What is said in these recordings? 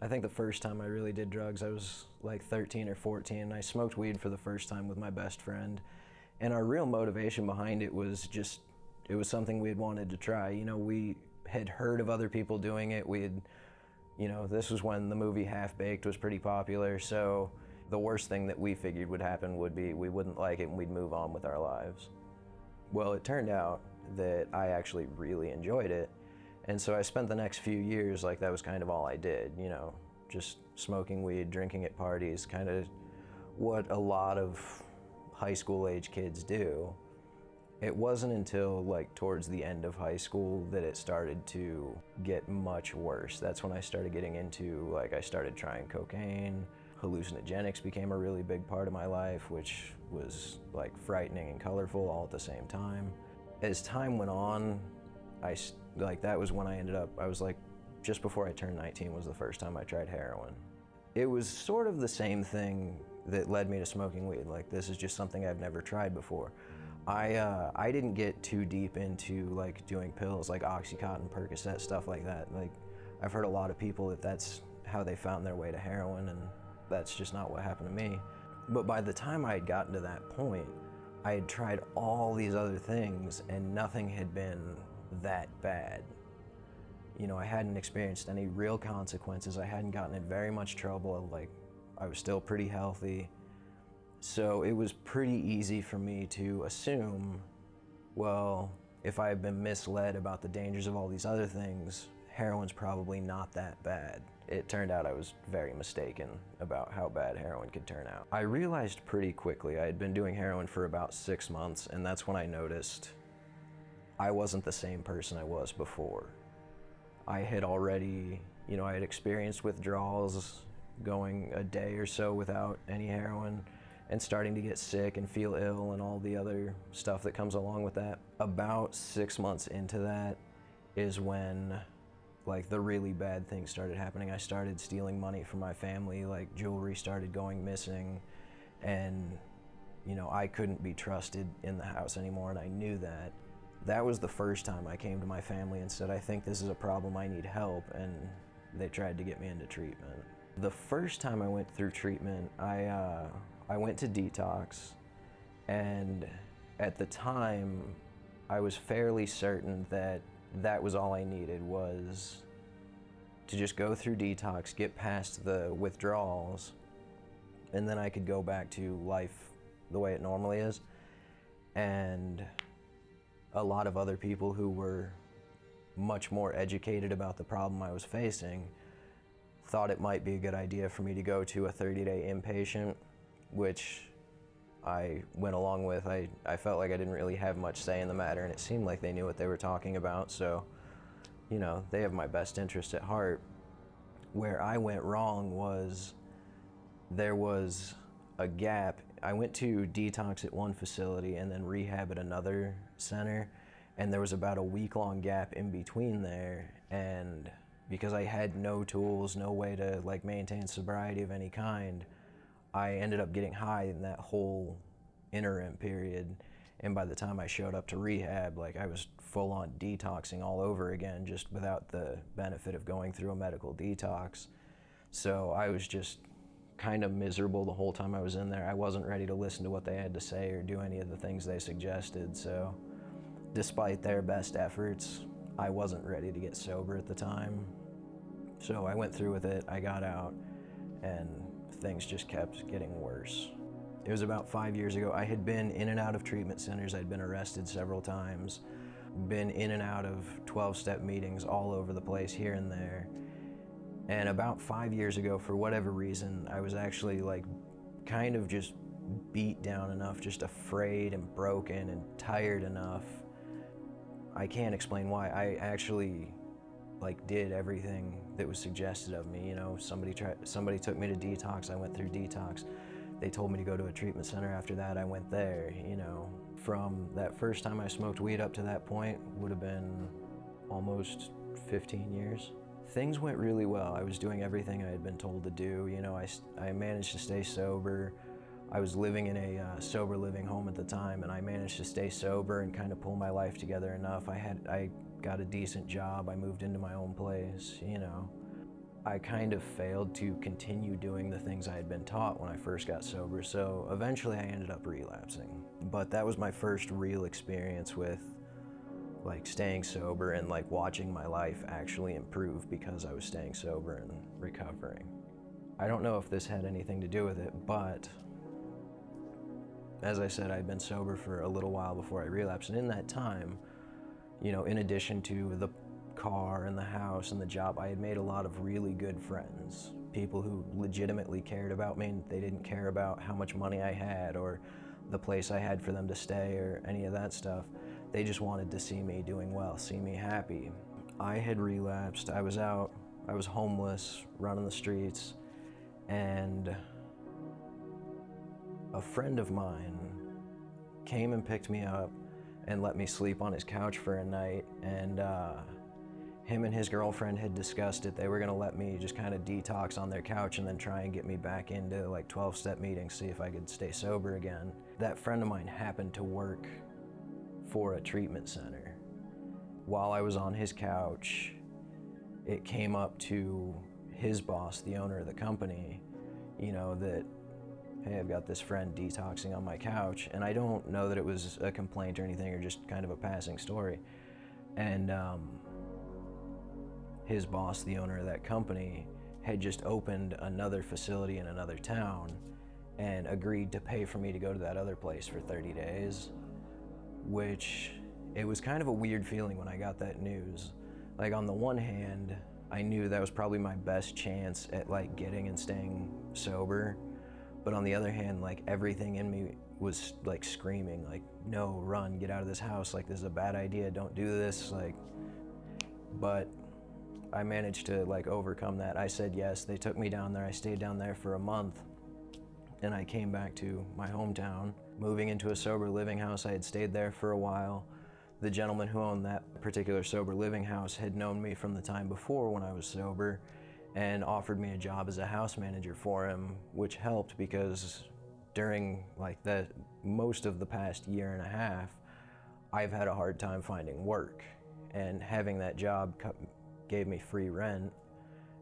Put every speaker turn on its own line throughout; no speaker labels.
I think the first time I really did drugs, I was like 13 or 14, and I smoked weed for the first time with my best friend. And our real motivation behind it was just, it was something we had wanted to try. You know, we had heard of other people doing it. This was when the movie Half-Baked was pretty popular, so the worst thing that we figured would happen would be we wouldn't like it and we'd move on with our lives. Well, it turned out that I actually really enjoyed it. And so I spent the next few years, like, that was kind of all I did, just smoking weed, drinking at parties, kind of what a lot of high school age kids do. It wasn't until like towards the end of high school that it started to get much worse. That's when I started getting into, I started trying cocaine. Hallucinogenics became a really big part of my life, which was like frightening and colorful all at the same time. As time went on, that was when I was like, just before I turned 19 was the first time I tried heroin. It was sort of the same thing that led me to smoking weed. Like, this is just something I've never tried before. I didn't get too deep into like doing pills like Oxycontin, Percocet, stuff like that. Like, I've heard a lot of people that that's how they found their way to heroin, and that's just not what happened to me. But by the time I had gotten to that point, I had tried all these other things and nothing had been that bad. I hadn't experienced any real consequences. I hadn't gotten in very much trouble. I was still pretty healthy. So it was pretty easy for me to assume, well, if I had been misled about the dangers of all these other things, heroin's probably not that bad. It turned out I was very mistaken about how bad heroin could turn out. I realized pretty quickly, I had been doing heroin for about 6 months, and that's when I noticed I wasn't the same person I was before. I had already, I had experienced withdrawals, going a day or so without any heroin, and starting to get sick and feel ill and all the other stuff that comes along with that. About 6 months into that is when the really bad things started happening. I started stealing money from my family, jewelry started going missing, and I couldn't be trusted in the house anymore, and I knew that. That was the first time I came to my family and said, I think this is a problem, I need help, and they tried to get me into treatment. The first time I went through treatment, I went to Detox, and at the time, I was fairly certain that that was all I needed, was to just go through Detox, get past the withdrawals, and then I could go back to life the way it normally is. And a lot of other people who were much more educated about the problem I was facing thought it might be a good idea for me to go to a 30-day inpatient, which I went along with. I felt like I didn't really have much say in the matter, and it seemed like they knew what they were talking about, so, they have my best interest at heart. Where I went wrong was there was a gap. I went to Detox at one facility and then Rehab at another center, and there was about a week-long gap in between there, and because I had no tools, no way to maintain sobriety of any kind, I ended up getting high in that whole interim period. And by the time I showed up to Rehab, I was full-on detoxing all over again, just without the benefit of going through a medical detox. So I was just kind of miserable the whole time I was in there. I wasn't ready to listen to what they had to say or do any of the things they suggested. So despite their best efforts, I wasn't ready to get sober at the time. So I went through with it, I got out, and things just kept getting worse. It was about 5 years ago. I had been in and out of treatment centers. I'd been arrested several times, been in and out of 12-step meetings all over the place, here and there. And about 5 years ago, for whatever reason, I was actually kind of just beat down enough, just afraid and broken and tired enough. I can't explain why. I actually did everything that was suggested of me. Somebody took me to Detox, I went through Detox. They told me to go to a treatment center after that, I went there. From that first time I smoked weed up to that point would have been almost 15 years. Things went really well. I was doing everything I had been told to do. I managed to stay sober. I was living in a sober living home at the time, and I managed to stay sober and kind of pull my life together enough. I got a decent job. I moved into my own place, I kind of failed to continue doing the things I had been taught when I first got sober, so eventually I ended up relapsing. But that was my first real experience with like staying sober and like watching my life actually improve because I was staying sober and recovering. I don't know if this had anything to do with it, but as I said, I'd been sober for a little while before I relapsed, and in that time, you know, in addition to the car and the house and the job, I had made a lot of really good friends, people who legitimately cared about me, and they didn't care about how much money I had or the place I had for them to stay or any of that stuff. They just wanted to see me doing well, see me happy. I had relapsed, I was out, I was homeless, running the streets, and a friend of mine came and picked me up and let me sleep on his couch for a night, and him and his girlfriend had discussed it. They were gonna let me just kind of detox on their couch and then try and get me back into like 12-step meetings, see if I could stay sober again. That friend of mine happened to work for a treatment center. While I was on his couch, it came up to his boss, the owner of the company, you know, that, hey, I've got this friend detoxing on my couch. And I don't know that it was a complaint or anything, or just kind of a passing story. And his boss, the owner of that company, had just opened another facility in another town and agreed to pay for me to go to that other place for 30 days, which it was kind of a weird feeling when I got that news. Like, on the one hand, I knew that was probably my best chance at like getting and staying sober. But on the other hand, like everything in me was like screaming, like, no, run, get out of this house. Like, this is a bad idea, don't do this. Like, but I managed to like overcome that. I said yes, they took me down there. I stayed down there for a month, and I came back to my hometown, moving into a sober living house. I had stayed there for a while. The gentleman who owned that particular sober living house had known me from the time before when I was sober and offered me a job as a house manager for him, which helped because during like the most of the past year and a half, I've had a hard time finding work, and having that job gave me free rent.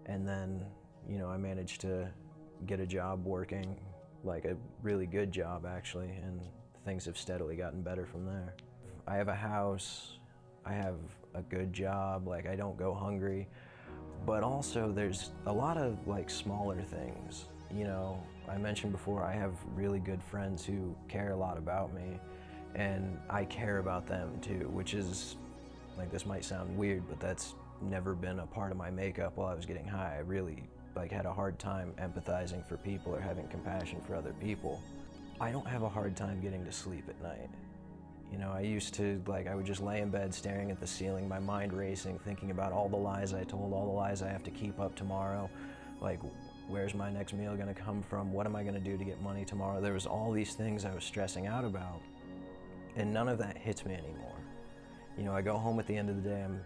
And then, you know, I managed to get a job working, like a really good job actually, and things have steadily gotten better from there. I have a house, I have a good job, like I don't go hungry, but also there's a lot of like smaller things. You know, I mentioned before, I have really good friends who care a lot about me, and I care about them too, which is, like, this might sound weird, but that's never been a part of my makeup while I was getting high. I really like had a hard time empathizing for people or having compassion for other people. I don't have a hard time getting to sleep at night. You know, I used to, like, I would just lay in bed staring at the ceiling, my mind racing, thinking about all the lies I told, all the lies I have to keep up tomorrow. Like, where's my next meal gonna come from? What am I gonna do to get money tomorrow? There was all these things I was stressing out about, and none of that hits me anymore. You know, I go home at the end of the day, I'm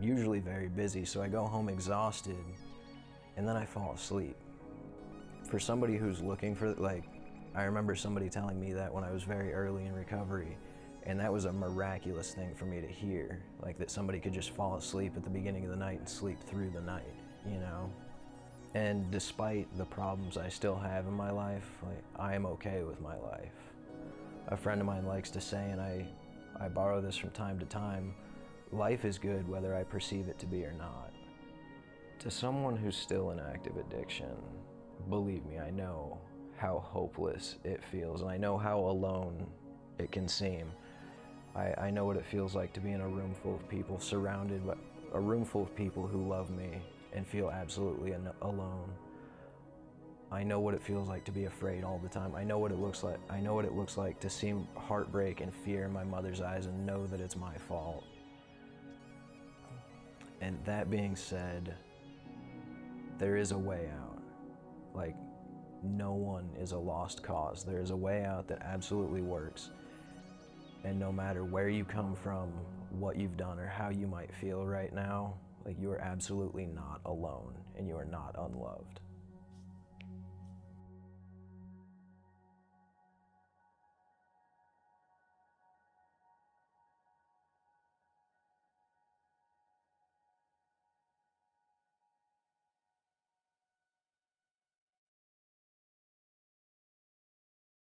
usually very busy, so I go home exhausted, and then I fall asleep. For somebody who's looking for, like, I remember somebody telling me that when I was very early in recovery, and that was a miraculous thing for me to hear, like that somebody could just fall asleep at the beginning of the night and sleep through the night, you know? And despite the problems I still have in my life, like, I am okay with my life. A friend of mine likes to say, and I borrow this from time to time, life is good whether I perceive it to be or not. To someone who's still in active addiction, believe me, I know how hopeless it feels, and I know how alone it can seem. I know what it feels like to be in a room full of people, surrounded by a room full of people who love me and feel absolutely alone. I know what it feels like to be afraid all the time. I know what it looks like. I know what it looks like to see heartbreak and fear in my mother's eyes and know that it's my fault. And that being said, there is a way out. Like, no one is a lost cause. There is a way out that absolutely works. And no matter where you come from, what you've done, or how you might feel right now, like, you are absolutely not alone, and you are not unloved.